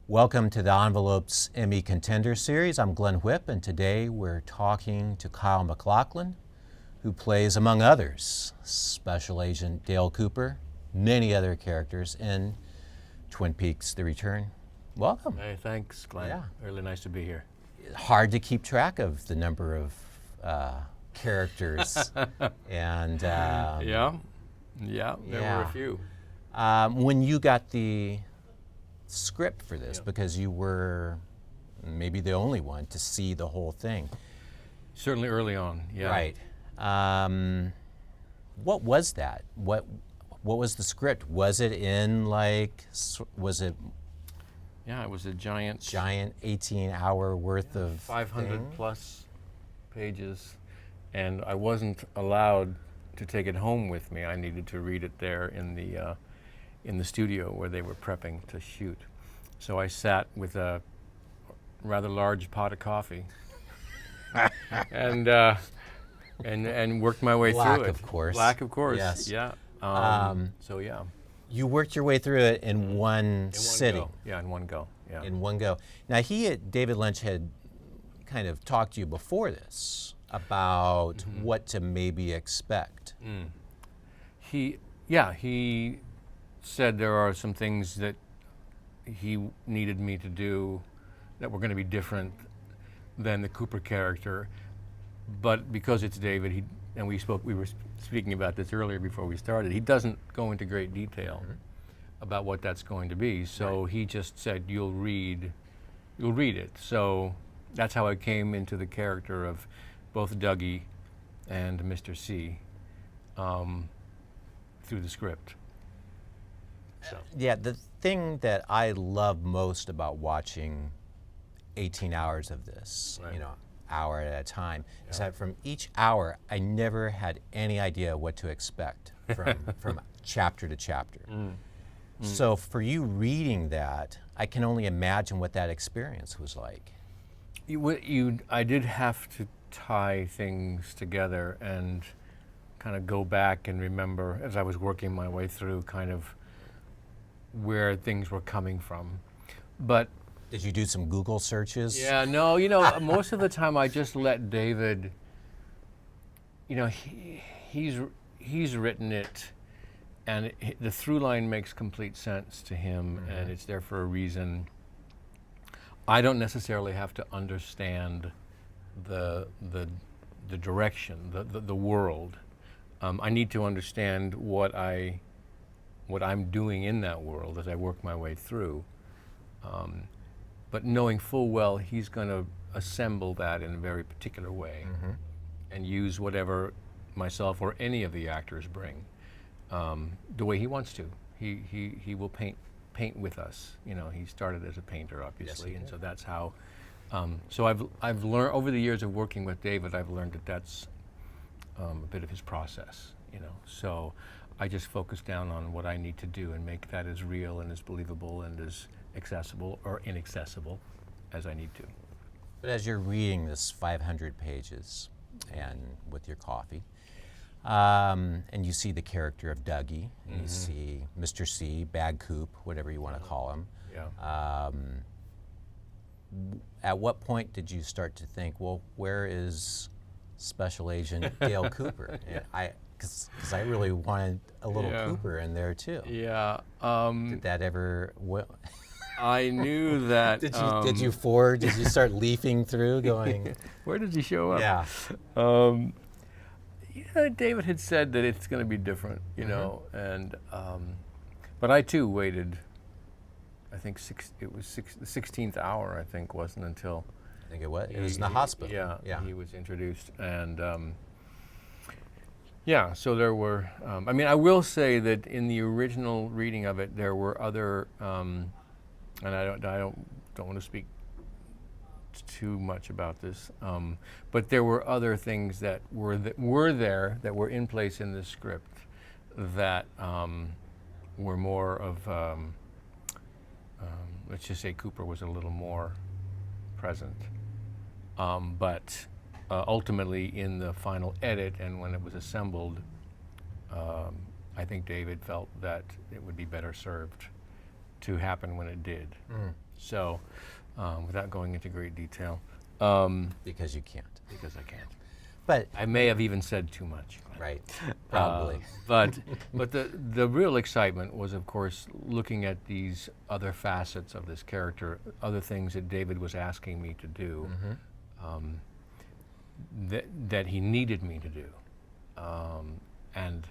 Welcome to the Envelope's Emmy Contender Series. I'm Glenn Whipp, and today we're talking to Kyle MacLachlan, who plays, among others, Special Agent Dale Cooper, many other characters in Twin Peaks: The Return. Welcome. Hey, thanks, Glenn. Yeah. Really nice to be here. Hard to keep track of the number of characters. And There were a few. when you got the script for this, because you were maybe the only one to see the whole thing. Certainly early on, yeah. Right. What was that? What was the script? Was it in was it Yeah, it was a giant 18-hour worth of 500 thing? plus pages, and I wasn't allowed to take it home with me. I needed to read it there in the studio where they were prepping to shoot. So I sat with a rather large pot of coffee and worked my way through it. Black, of course. Black, of course. Yes. Yeah. So yeah. You worked your way through it in one sitting. Go. Yeah, in one go. Yeah. In one go. Now, David Lynch had kind of talked to you before this about what to maybe expect. He said there are some things that he needed me to do that were going to be different than the Cooper character, but because it's David, we were speaking about this earlier before we started, he doesn't go into great detail about what that's going to be. So he just said, you'll read it. So that's how I came into the character of both Dougie and Mr. C through the script. So. Yeah, the thing that I love most about watching 18 hours of this, hour at a time, is that from each hour, I never had any idea what to expect from chapter to chapter. So for you reading that, I can only imagine what that experience was like. I did have to tie things together and kind of go back and remember, as I was working my way through, kind of where things were coming from. But did you do some Google searches? yeah, no, most of the time I just let David, he's written it, and the through line makes complete sense to him, and it's there for a reason. I don't necessarily have to understand the direction, the world. I need to understand what I'm doing in that world as I work my way through. But knowing full well he's going to assemble that in a very particular way and use whatever myself or any of the actors bring the way he wants to. He will paint with us. He started as a painter, obviously, and so that's how. So I've learned over the years of working with David, I've learned that that's a bit of his process. So I just focus down on what I need to do and make that as real and as believable and as accessible or inaccessible as I need to. But as you're reading this 500 pages and with your coffee, and you see the character of Dougie, and you see Mr. C, Bad Coop, whatever you want to call him. Yeah. At what point did you start to think, well, where is Special Agent Dale Cooper? Because I really wanted a little Cooper in there too. Yeah. Did that ever? I knew that. Did you start leafing through, going? Where did he show up? Yeah. David had said that it's going to be different, and but I too waited. I think the 16th hour. I think wasn't until. I think it was. It was in the hospital. Yeah. He was introduced, and so there were. I will say that in the original reading of it, there were other, and I don't want to speak too much about this, but there were other things that were in place in the script that were more of. Let's just say Cooper was a little more present, but ultimately in the final edit and when it was assembled, I think David felt that it would be better served to happen when it did. So, without going into great detail, Because you can't. because I can't. But I may have even said too much. right, probably. But the real excitement was, of course, looking at these other facets of this character, other things that David was asking me to do, that he needed me to do, and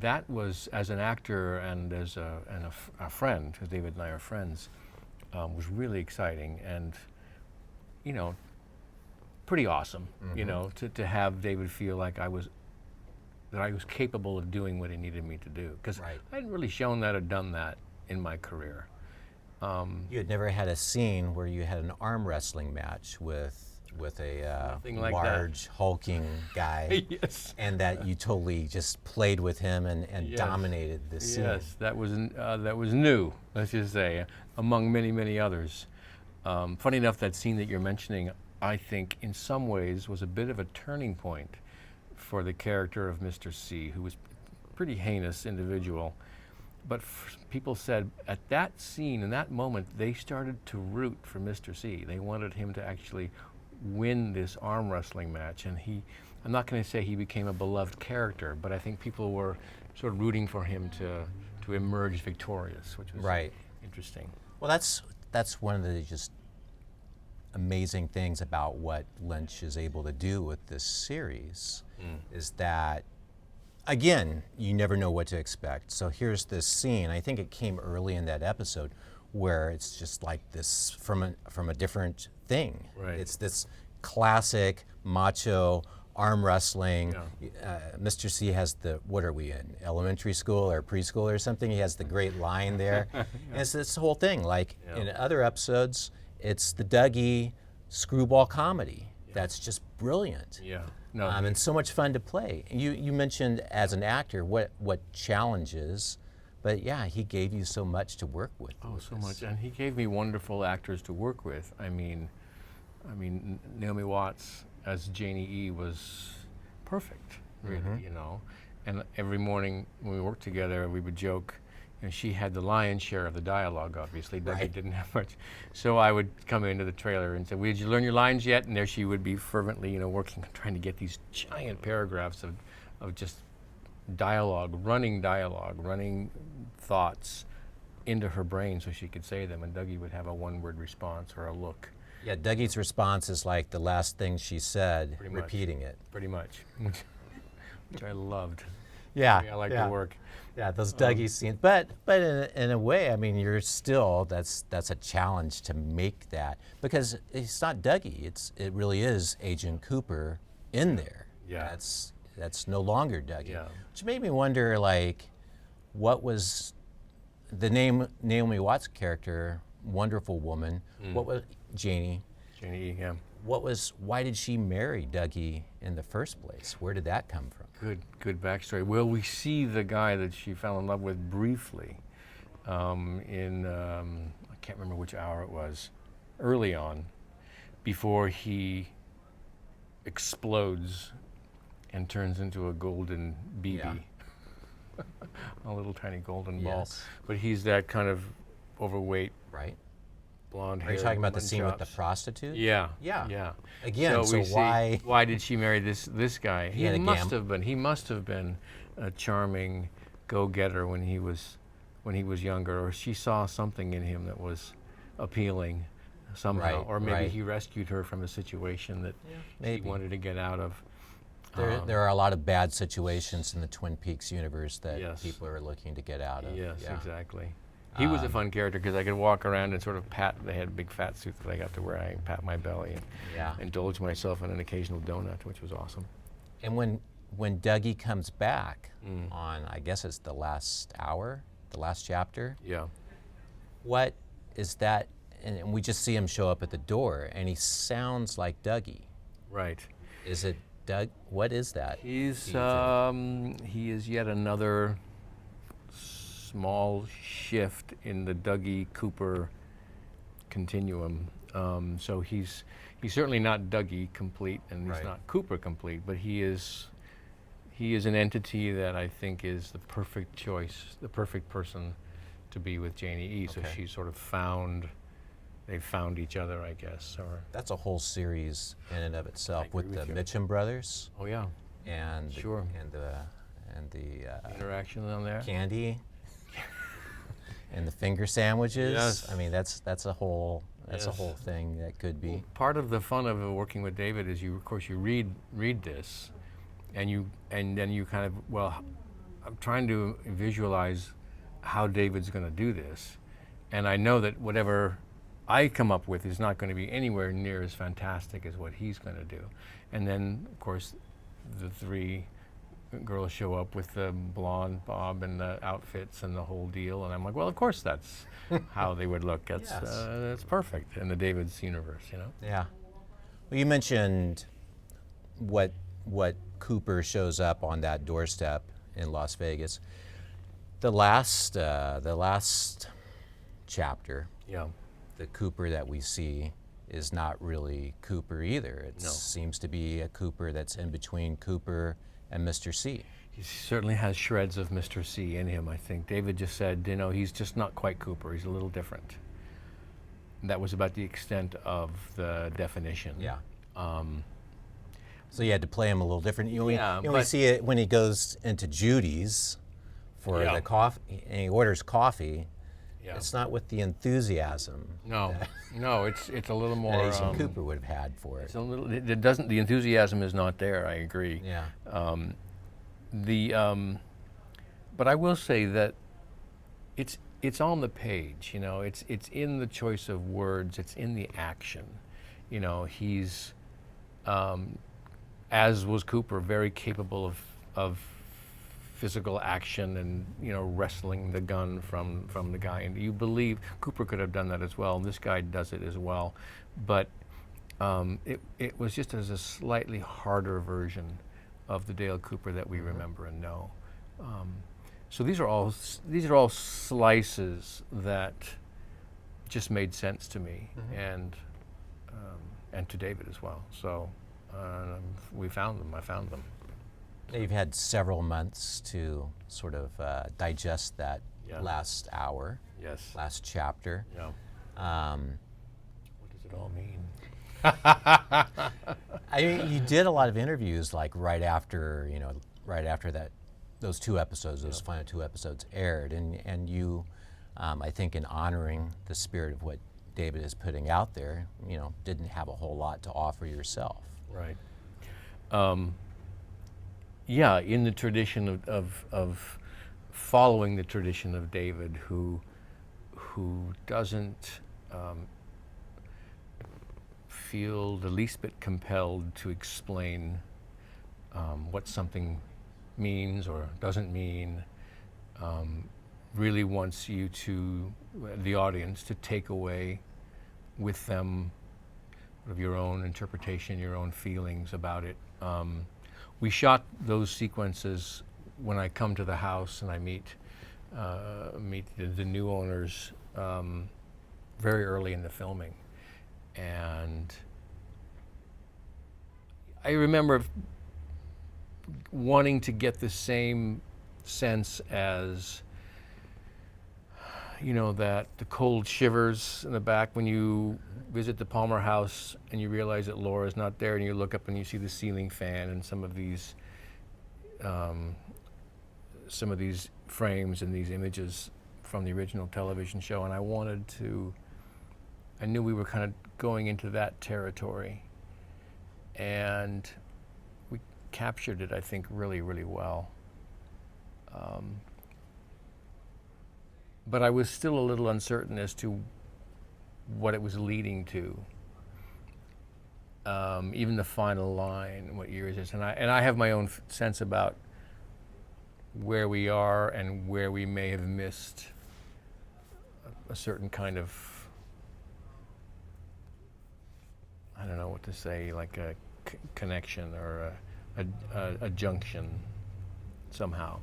that was, as an actor and as a friend, because David and I are friends, was really exciting and, pretty awesome. To have David feel like I was capable of doing what he needed me to do, because Right. I hadn't really shown that or done that in my career. You had never had a scene where you had an arm wrestling match with a Nothing like that. large hulking guy, Yes. and that you totally just played with him and Yes. dominated the scene. Yes, that was new. Let's just say, among many, many others. Funny enough, that scene that you're mentioning, I think, in some ways, was a bit of a turning point for the character of Mr. C, who was a pretty heinous individual. But people said at that scene, in that moment, they started to root for Mr. C. They wanted him to actually win this arm wrestling match, and I'm not going to say he became a beloved character, but I think people were sort of rooting for him to emerge victorious, which was Right. interesting. Well, that's one of the just amazing things about what Lynch is able to do with this series, is that, again, you never know what to expect. So here's this scene. I think it came early in that episode where it's just like this from a different thing. Right. It's this classic macho arm wrestling. Mr. C has what are we in, elementary school or preschool or something? He has the great line there. And it's this whole thing. Like in other episodes, it's the Dougie screwball comedy. That's just brilliant. Yeah. No. And so much fun to play. You mentioned as an actor what challenges, but yeah, he gave you so much to work with. Oh, so much, and he gave me wonderful actors to work with. I mean, Naomi Watts as Janie E was perfect, really, And every morning when we worked together, we would joke. She had the lion's share of the dialogue, obviously. Dougie Right. didn't have much. So I would come into the trailer and say, "Well, did you learn your lines yet?" And there she would be fervently, working, trying to get these giant paragraphs of just running thoughts into her brain so she could say them. And Dougie would have a one-word response or a look. Yeah, Dougie's response is like the last thing she said, Pretty much. repeating it. Pretty much, which I loved. Yeah, I like to work. Yeah, those Dougie scenes. But in a way, I mean, you're still that's a challenge to make that, because it's not Dougie. It really is Agent Cooper in there. Yeah. That's no longer Dougie. Yeah. Which made me wonder, like, what was the Naomi Watts character, wonderful woman. What was Janie? Janie E, yeah. Why did she marry Dougie in the first place? Where did that come from? Good backstory. Well, we see the guy that she fell in love with briefly in, I can't remember which hour it was, early on, before he explodes and turns into a golden BB. Yeah. A little tiny golden ball. Yes. But he's that kind of overweight, Right? blonde hair. Are you talking about the scene with the prostitute? Yeah. Yeah. Yeah. Again, so we see, why? why did she marry this guy? He had a must have been a charming go-getter when he was younger, or she saw something in him that was appealing somehow, Right, or maybe right. he rescued her from a situation that she maybe. wanted to get out of. There are a lot of bad situations in the Twin Peaks universe that Yes. people are looking to get out of. Yes, Yeah. exactly. He was a fun character because I could walk around and sort of pat. They had big fat suits that I got to wear. I pat my belly and Yeah. indulge myself in an occasional donut, which was awesome. And when Dougie comes back on, I guess it's the last hour, the last chapter, Yeah. what is that? And we just see him show up at the door, and he sounds like Dougie. Right. Is it Doug? What is that? He's do you he is yet another small shift in the Dougie Cooper continuum. So he's certainly not Dougie complete, and he's Right. not Cooper complete, but he is an entity that I think is the perfect choice, the perfect person to be with Janie E. So Okay. she sort of they found each other, I guess. Or That's a whole series in and of itself agree with the with you. Mitchum brothers oh yeah, and Sure. and the interaction on there. candy and the finger sandwiches. Yes. I mean, that's a whole Yes. thing that could be. Part of the fun of working with David is of course you read this, and then you kind of, well, I'm trying to visualize how David's going to do this, and I know that whatever I come up with is not going to be anywhere near as fantastic as what he's going to do. And then of course the three girls show up with the blonde bob and the outfits and the whole deal, and I'm like, well, of course that's how they would look. That's Yes. that's perfect in the David's universe, you know. Yeah. Well, you mentioned what Cooper shows up on that doorstep in Las Vegas. The last chapter, Yeah. the Cooper that we see is not really Cooper either. It No. seems to be a Cooper that's in between Cooper and Mr. C. He certainly has shreds of Mr. C in him, I think. David just said, he's just not quite Cooper. He's a little different. And that was about the extent of the definition. Yeah. So you had to play him a little different. You only, Yeah, you only but- see it when he goes into Judy's for Yeah. the coffee, and he orders coffee. Yeah. It's not with the enthusiasm No, it's a little more. that Agent Cooper would have had for it. It's a little. It doesn't. The enthusiasm is not there. I agree. Yeah. But I will say that it's on the page. It's in the choice of words. It's in the action. He's, as was Cooper, very capable of physical action and wrestling the gun from the guy. And you believe Cooper could have done that as well. And this guy does it as well, but it was just as a slightly harder version of the Dale Cooper that we remember and know. So these are all slices that just made sense to me and to David as well. So we found them. I found them. You've had several months to sort of digest that Yeah. last hour, Yes. last chapter. Yeah. What does it all mean? I mean, you did a lot of interviews, like right after that, those final two episodes aired, and you, I think, in honoring the spirit of what David is putting out there, didn't have a whole lot to offer yourself. Right. Yeah, in the tradition of following the tradition of David, who doesn't feel the least bit compelled to explain what something means or doesn't mean, really wants you the audience, to take away with them of your own interpretation, your own feelings about it. We shot those sequences when I come to the house and I meet the new owners very early in the filming. And I remember wanting to get the same sense as, that the cold shivers in the back when you visit the Palmer house and you realize that Laura's not there, and you look up and you see the ceiling fan and some of these frames and these images from the original television show. And I knew we were kind of going into that territory, and we captured it, I think, really, really well. But I was still a little uncertain as to what it was leading to. Even the final line, what year is this? And I have my own sense about where we are and where we may have missed a certain kind of, I don't know what to say, like a connection or a junction somehow.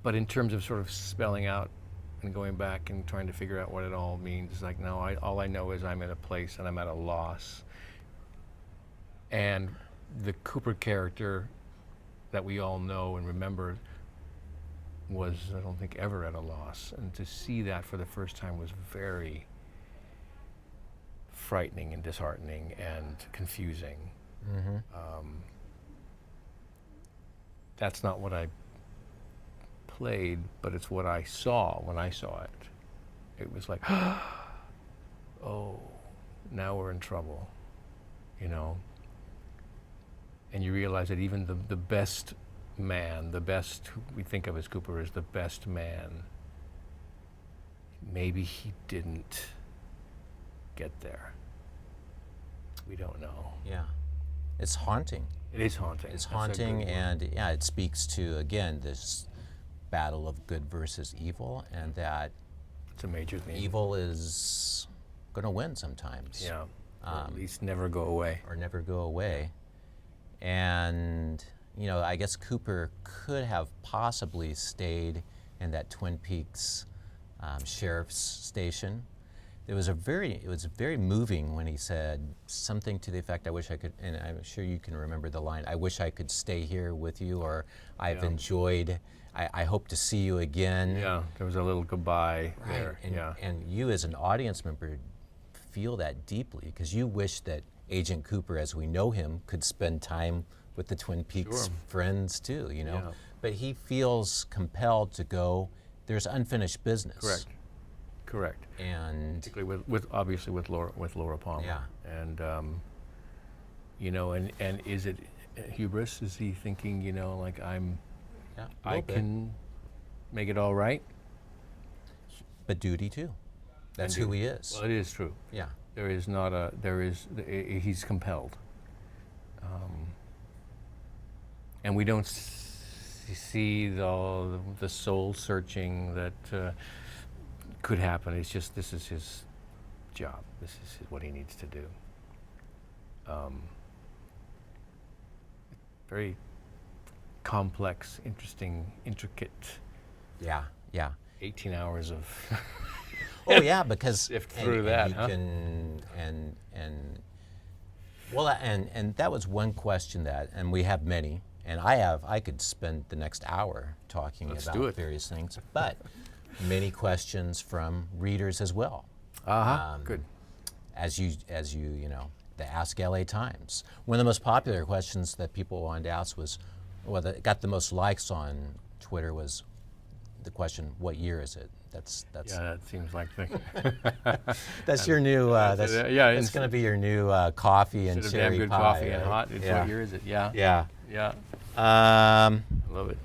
But in terms of sort of spelling out and going back and trying to figure out what it all means, it's like, no, all I know is I'm in a place and I'm at a loss. And the Cooper character that we all know and remember was, I don't think, ever at a loss. And to see that for the first time was very frightening and disheartening and confusing. Mm-hmm. That's not what I played, but it's what I saw when I saw it. It was like, oh, now we're in trouble, you know? And you realize that even the best man, the best who we think of as Cooper as the best man, maybe he didn't get there. We don't know. Yeah. It's haunting. It is haunting. It's That's a haunting, good word. and yeah, it speaks to, again, this battle of good versus evil, and that It's a major theme. evil is going to win sometimes. Yeah. Or at least never go away. Or never go away. And, you know, I guess Cooper could have possibly stayed in that Twin Peaks sheriff's station. It was very moving when he said something to the effect, I wish I could, and I'm sure you can remember the line, I wish I could stay here with you, or I've enjoyed, I hope to see you again. Yeah, there was a little goodbye Right. there. And, yeah. and you as an audience member feel that deeply, because you wish that Agent Cooper, as we know him, could spend time with the Twin Peaks friends too, you know? Yeah. But he feels compelled to go, there's unfinished business. Correct. And Particularly with obviously with Laura Palmer. Yeah. And you know, and is it hubris? Is he thinking, you know, like yeah, a I little bit. can make it all right? But duty too. That's And who he is. Well, it is true. Yeah. He's compelled. And we don't see the soul searching that could happen. It's just, this is his job. This is what he needs to do. Very complex, interesting, intricate Yeah. 18 hours of Oh yeah, because sift through that, you huh? can and that was one question that, and we have many, and I could spend the next hour talking Let's about do it. various things, but many questions from readers as well. Good. As you know, the Ask LA Times. One of the most popular questions that people wanted to ask was, well, that got the most likes on Twitter was the question, "What year is it?" That's Yeah, that seems like the that's your new. That's it's going to be your new coffee and instead of cherry damn good pie. coffee and right? hot. It's yeah. what year is it? Yeah. Yeah. Yeah. Um, Love it.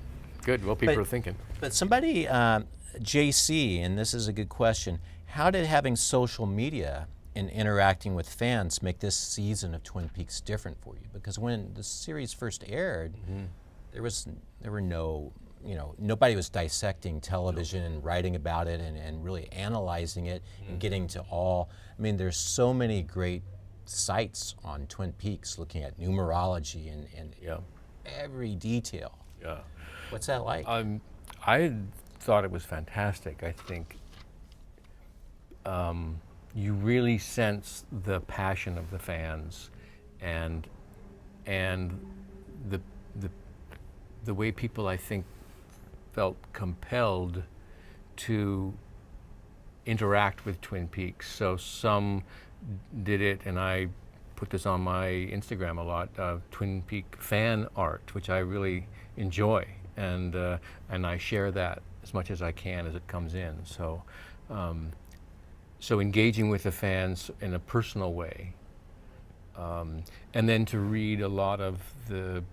Good. Well, people But- are thinking. but somebody, JC, and this is a good question. How did having social media and interacting with fans make this season of Twin Peaks different for you? Because when the series first aired, there were no, nobody was dissecting television and writing about it and really analyzing it and getting to all. I mean, there's so many great sites on Twin Peaks looking at numerology and Yeah. every detail. Yeah. What's that like? I thought it was fantastic. I think you really sense the passion of the fans, and the way people, I think, felt compelled to interact with Twin Peaks. So some did it, and I put this on my Instagram a lot, Twin Peak fan art, which I really enjoy, and I share that as much as I can as it comes in. So engaging with the fans in a personal way, and then to read a lot of the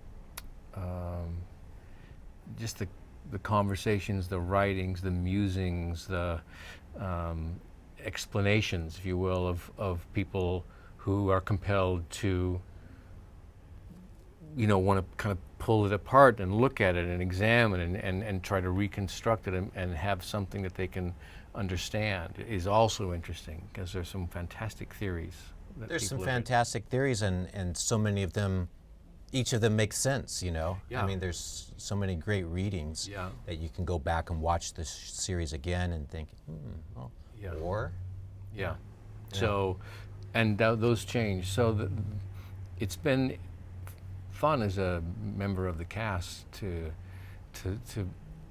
just the conversations, the writings, the musings, the explanations, if you will, of people who are compelled to, want to kind of pull it apart and look at it and examine and try to reconstruct it and have something that they can understand is also interesting, because there's some fantastic theories. There's some fantastic theories, and so many of them, each of them makes sense, Yeah. I mean, there's so many great readings Yeah. that you can go back and watch this series again and think, well, Yeah. or? Yeah. So, and those change. So it's been fun as a member of the cast to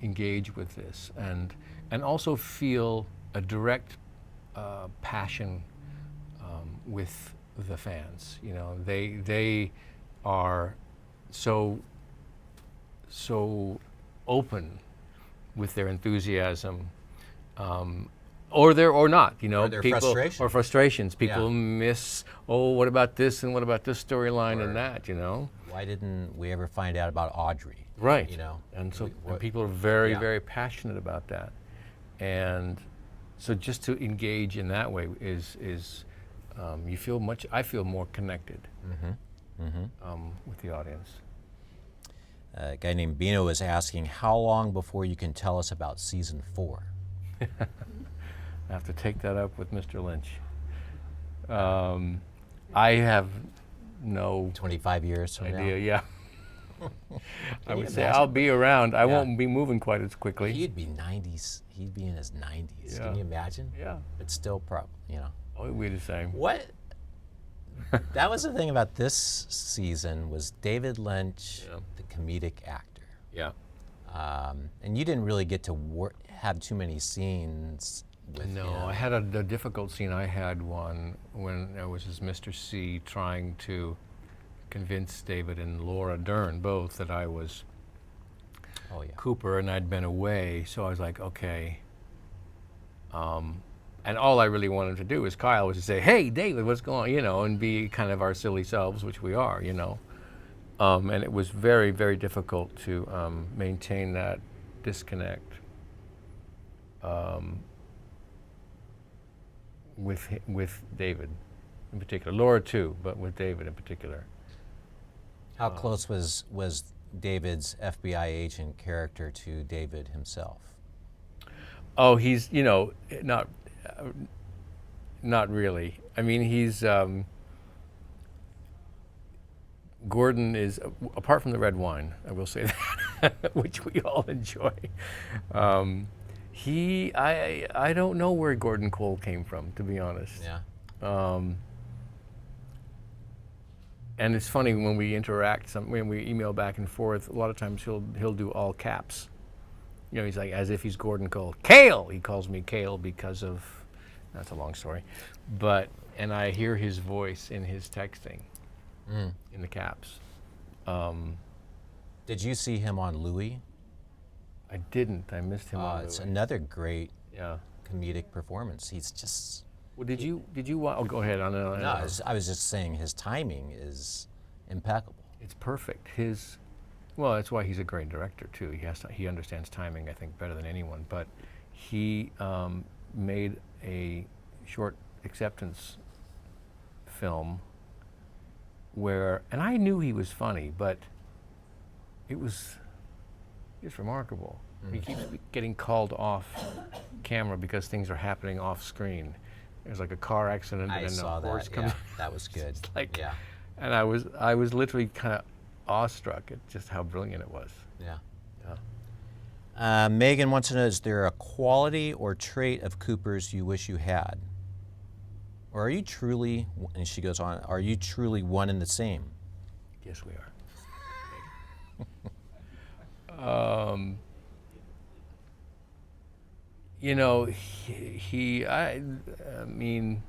engage with this and also feel a direct passion with the fans. You know, they are so open with their enthusiasm, or not. You know, Or their people frustration. or frustrations. People Yeah. miss. Oh, what about this and what about this storyline Or- and that? You know. Why didn't we ever find out about Audrey? Right. You know, And so what- people are very, yeah. very passionate about that. And so just to engage in that way is you feel much, I feel more connected with the audience. A guy named Bino is asking, how long before you can tell us about season 4? I have to take that up with Mr. Lynch. I have no 25 years from idea, now? yeah. I you would say imagine? I'll be around. I Yeah. won't be moving quite as quickly. He'd be 90s. He'd be in his 90s. Yeah. Can you imagine? Yeah. But still, you know. Oh, we're the same. What? That was the thing about this season was David Lynch, Yeah. the comedic actor. Yeah. And you didn't really get to have too many scenes with No, him. I had the difficult scene. I had one when I was as Mr. C trying to convince David and Laura Dern both that I was Oh, yeah. Cooper and I'd been away. So I was like, okay. And all I really wanted to do is Kyle was to say, hey, David, what's going on? You know, and be kind of our silly selves, which we are, you know. And it was very, very difficult to maintain that disconnect with David in particular. Laura too, but with David in particular. How close was David's FBI agent character to David himself? Oh, he's, you know, not really. I mean, he's Gordon is, apart from the red wine, I will say that, which we all enjoy. I don't know where Gordon Cole came from, to be honest. Yeah. And it's funny when we interact, when we email back and forth. A lot of times he'll do all caps. You know, he's like as if he's Gordon Cole. Kale, he calls me Kale because of. That's a long story, and I hear his voice in his texting, in the caps. Did you see him on Louis? I didn't. I missed him on It's Louis. another great Yeah. comedic performance. He's just. Well, did you? Oh, go ahead. No, I was just saying his timing is impeccable. It's perfect. Well, that's why he's a great director too. He understands timing, I think, better than anyone. But he made a short acceptance film and I knew he was funny, but it was just remarkable. He keeps getting called off camera because things are happening off screen. There's like a car accident I and then saw a horse that. comes. Yeah, that was good. Like, yeah. And I was literally kind of awestruck at just how brilliant it was. Yeah. Yeah. Megan wants to know, is there a quality or trait of Cooper's you wish you had? Or are you truly, and she goes on, are you truly one and the same? Yes, we are. You know, I mean,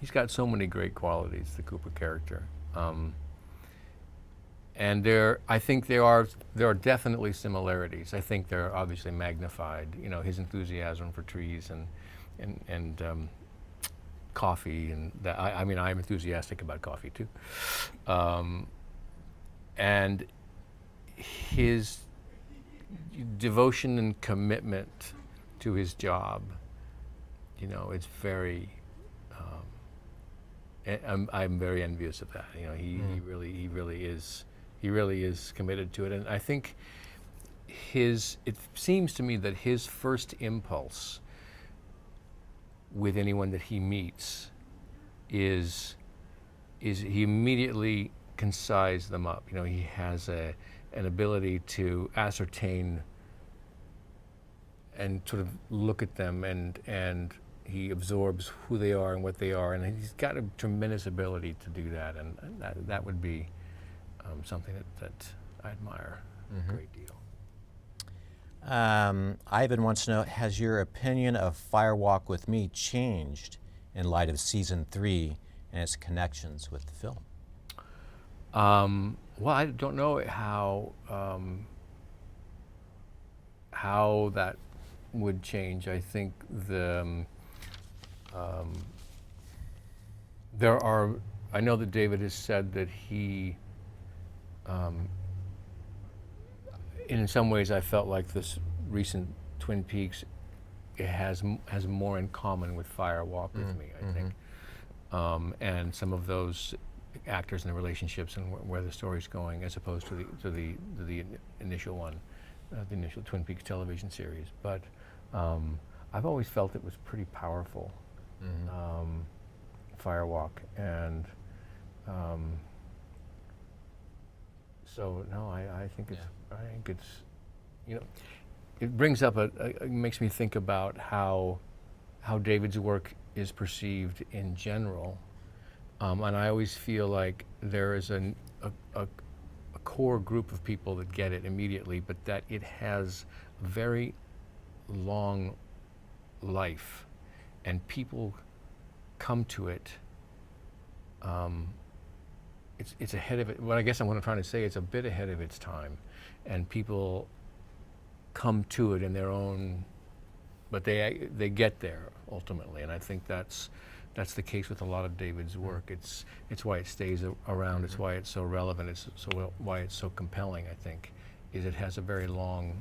he's got so many great qualities, the Cooper character. And I think there are definitely similarities. I think they're obviously magnified. You know, his enthusiasm for trees and coffee, and that. I mean, I'm enthusiastic about coffee too. And his devotion and commitment to his job, you know, it's very. I'm very envious of that. You know, he really is committed to it, and I think it seems to me that his first impulse with anyone that he meets is he immediately can size them up. You know, he has an ability to ascertain and sort of look at them, and he absorbs who they are and what they are, and he's got a tremendous ability to do that, and that would be something that I admire a great deal. Ivan wants to know, has your opinion of Fire Walk with Me changed in light of season 3 and its connections with the film? Well, I don't know how that would change. I think there are. I know that David has said that he, in some ways, I felt like this recent Twin Peaks, it has more in common with Fire Walk with Me. I think, and some of those actors and the relationships and where the story's going, as opposed to the initial one, the initial Twin Peaks television series. But I've always felt it was pretty powerful, Fire Walk, and so no, I think it's it brings up it makes me think about how David's work is perceived in general. And I always feel like there is a core group of people that get it immediately, but that it has a very long life, and people come to it. It's ahead of it. Well, I guess what I'm trying to say, it's a bit ahead of its time, and people come to it in their own, but they get there ultimately, and I think that's the case with a lot of David's work. It's why it stays around. It's why it's so relevant. It's why it's so compelling. I think, is it has a very long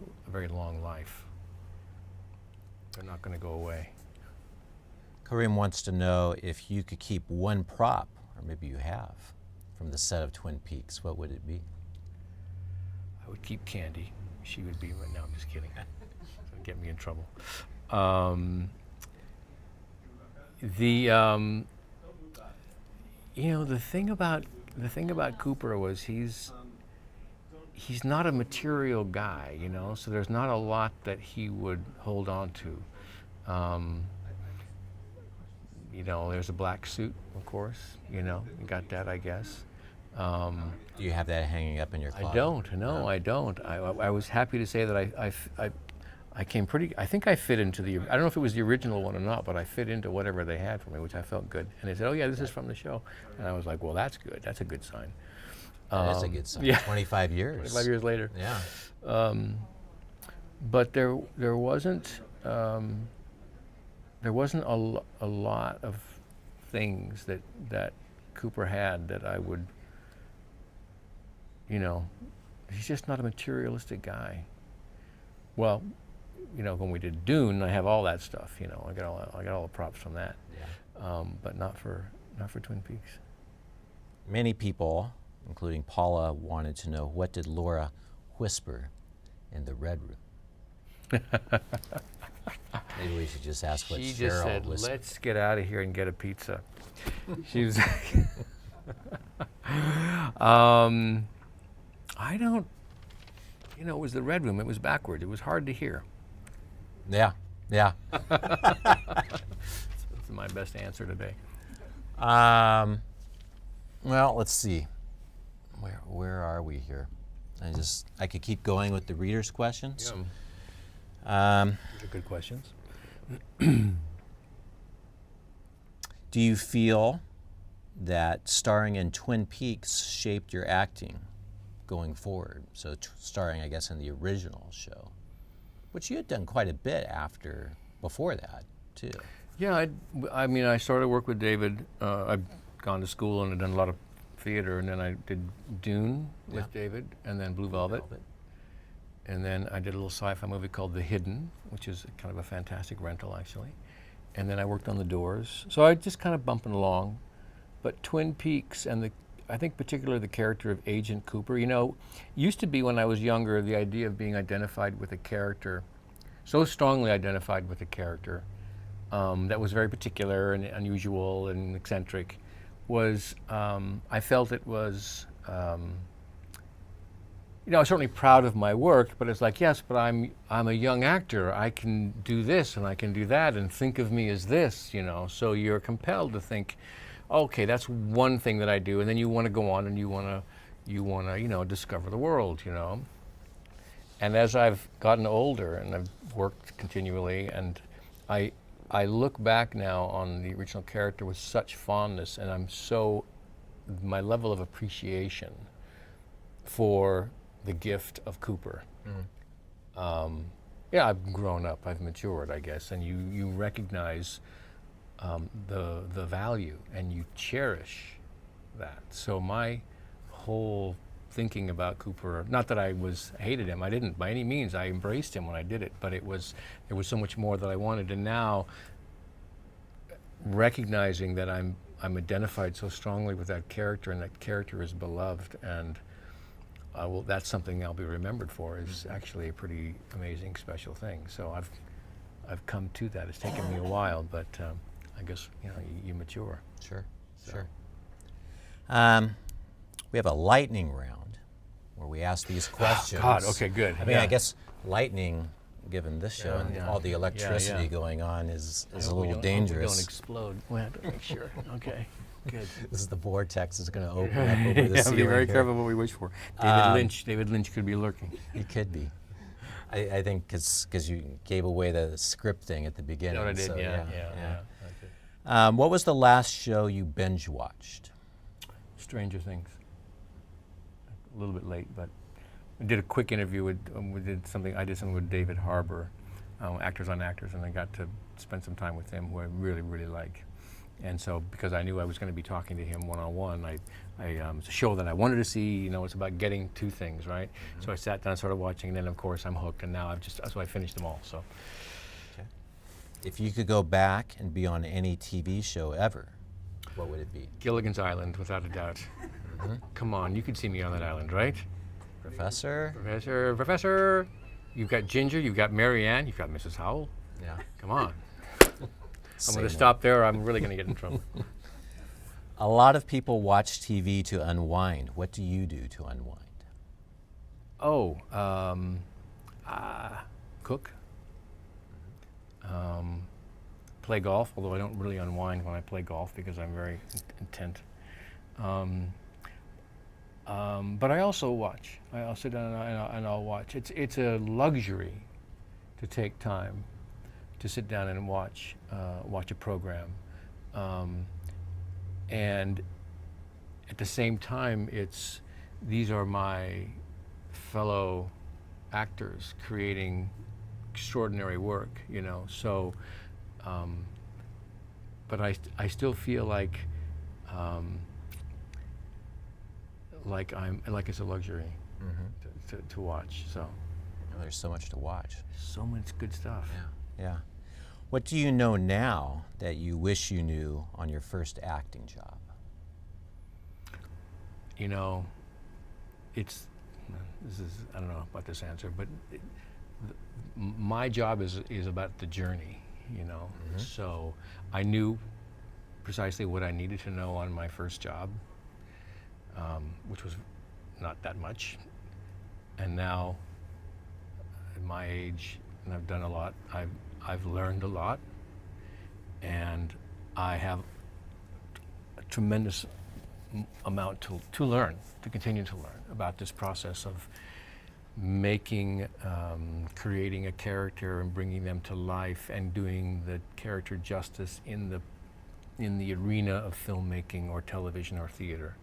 life. They're not going to go away. Kareem wants to know if you could keep one prop, or maybe you have, from the set of Twin Peaks, what would it be? I would keep Candy. She would be. No, I'm just kidding. That'd get me in trouble. The thing about Cooper was he's not a material guy, so there's not a lot that he would hold on to. There's a black suit, of course, you got that, I guess. Do you have that hanging up in your closet? I don't, no, I don't. I was happy to say that I came I think I fit into I don't know if it was the original one or not, but I fit into whatever they had for me, which I felt good. And they said, oh yeah, this is from the show. And I was like, well, that's good. That's a good sign. That's a good sign. Yeah. 25 years. 25 years later. Yeah. But there wasn't a lot of things that Cooper had that I would, he's just not a materialistic guy. Well, when we did Dune, I have all that stuff. I got all the props from that. Yeah. But not for Twin Peaks. Many people, including Paula, wanted to know, what did Laura whisper in the Red Room? Maybe we should just ask what she Cheryl just said, whispered. let's get out of here and get a pizza. She was I don't, it was the Red Room. It was backward. It was hard to hear. Yeah. That's my best answer today. Well, let's see. Where are we here? I could keep going with the readers' questions. Yeah. Those are good questions. Do you feel that starring in Twin Peaks shaped your acting going forward? So starring, I guess, in the original show, which you had done quite a bit before that, too. Yeah, I started work with David. I've gone to school and had done a lot of theater, and then I did Dune with David, and then Blue Velvet. And then I did a little sci-fi movie called The Hidden, which is kind of a fantastic rental, actually. And then I worked on The Doors. So I just kind of bumping along. But Twin Peaks and I think particularly the character of Agent Cooper, used to be when I was younger, the idea of being identified with a character, so strongly identified with a character, that was very particular and unusual and eccentric, was, I felt it was, I was certainly proud of my work, but it's like, yes, but I'm a young actor. I can do this and I can do that, and think of me as this, So you're compelled to think, okay, that's one thing that I do, and then you want to go on and you want to, discover the world, And as I've gotten older and I've worked continually, and I look back now on the original character with such fondness, and my level of appreciation for the gift of Cooper. Yeah, I've grown up, I've matured, I guess, and you recognize the value, and you cherish that. So my whole thinking about Cooper, not that I hated him, I didn't by any means, I embraced him when I did it, but there was so much more that I wanted, and now recognizing that I'm identified so strongly with that character, and that character is beloved, and that's something I'll be remembered for, is actually a pretty amazing, special thing. So I've come to that. It's taken me a while, but I guess you mature. Sure, So. sure. We have a lightning round where we ask these questions. God, okay, good. I mean, I guess lightning, given this show and all the electricity going on, is a little dangerous. Don't explode. We have to make sure. Okay, good. This is the vortex is going to open up over the ceiling. Be very here. careful what we wish for. David Lynch could be lurking. He could be. I think because you gave away the script thing at the beginning. You know what I did? So, Yeah. what was the last show you binge watched? Stranger Things. A little bit late, but I did a quick interview with. I did something with David Harbour, Actors on Actors, and I got to spend some time with him, who I really, really like. And so, because I knew I was going to be talking to him one-on-one, it's a show that I wanted to see. It's about getting to things, right? So I sat down and started watching, and then of course I'm hooked, and now so I finished them all. So. Okay. If you could go back and be on any TV show ever, what would it be? Gilligan's Island, without a doubt. Come on, you could see me on that island, right? Professor. You've got Ginger, you've got Mary Ann, you've got Mrs. Howell. Yeah. Come on. I'm going to stop there, or I'm really going to get in trouble. A lot of people watch TV to unwind. What do you do to unwind? Cook. Play golf, although I don't really unwind when I play golf because I'm very intent. But I also watch. I'll sit down and I'll watch. It's a luxury to take time to sit down and watch a program, and at the same time, these are my fellow actors creating extraordinary work. So. But I still feel like it's a luxury to watch. So There's so much to watch. So much good stuff. Yeah. What do you know now that you wish you knew on your first acting job? I don't know about this answer, but my job is about the journey. So I knew precisely what I needed to know on my first job, which was not that much. And now, at my age, and I've done a lot, I've learned a lot, and I have a tremendous amount to learn, to continue to learn about this process of creating a character and bringing them to life and doing the character justice in the arena of filmmaking or television or theater.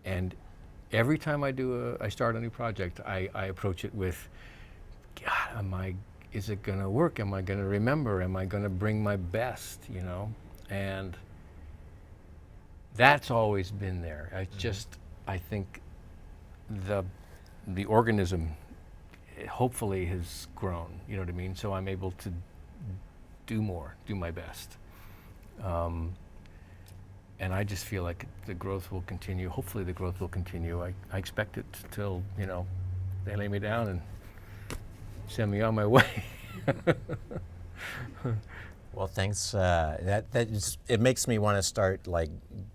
And every time I start a new project, I approach it with, God, is it gonna work? Am I gonna remember? Am I gonna bring my best, And that's always been there. I think the organism hopefully has grown, you know what I mean? So I'm able to do my best. And I just feel like the growth will continue. Hopefully the growth will continue. I expect it till, they lay me down and send me on my way. Well, thanks. It makes me want to start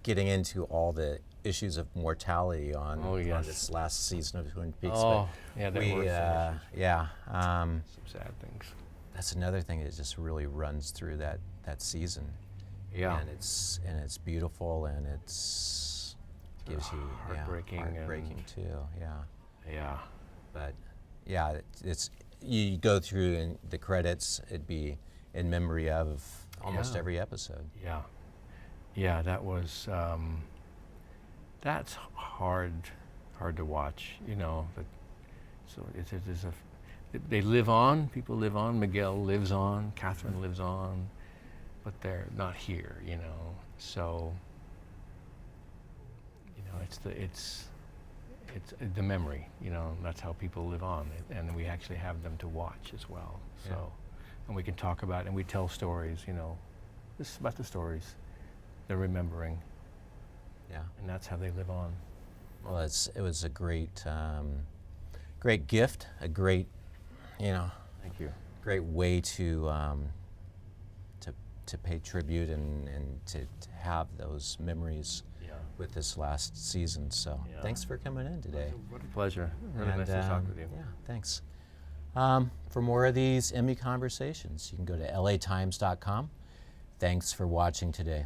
getting into all the issues of mortality on this last season of Twin Peaks. Oh, yeah, some sad things. That's another thing that just really runs through that season. Yeah, and it's beautiful, and gives you heartbreaking too. Yeah. Yeah. But yeah, it's you go through and the credits, it'd be in memory of almost Yeah. every episode. Yeah, that was that's hard to watch. So there's they live on. People live on. Miguel lives on. Catherine lives on, but they're not here. So it's the memory. That's how people live on, and we actually have them to watch as well. So, and we can talk about it, and we tell stories. This is about the stories they're remembering, Yeah. and that's how they live on. Well, it was a great great gift, a great Thank you. great way to pay tribute and to have those memories Yeah. with this last season. So Yeah. thanks for coming in today. What a pleasure. Really nice to talk with you. Yeah, thanks. For more of these Emmy conversations, you can go to latimes.com. Thanks for watching today.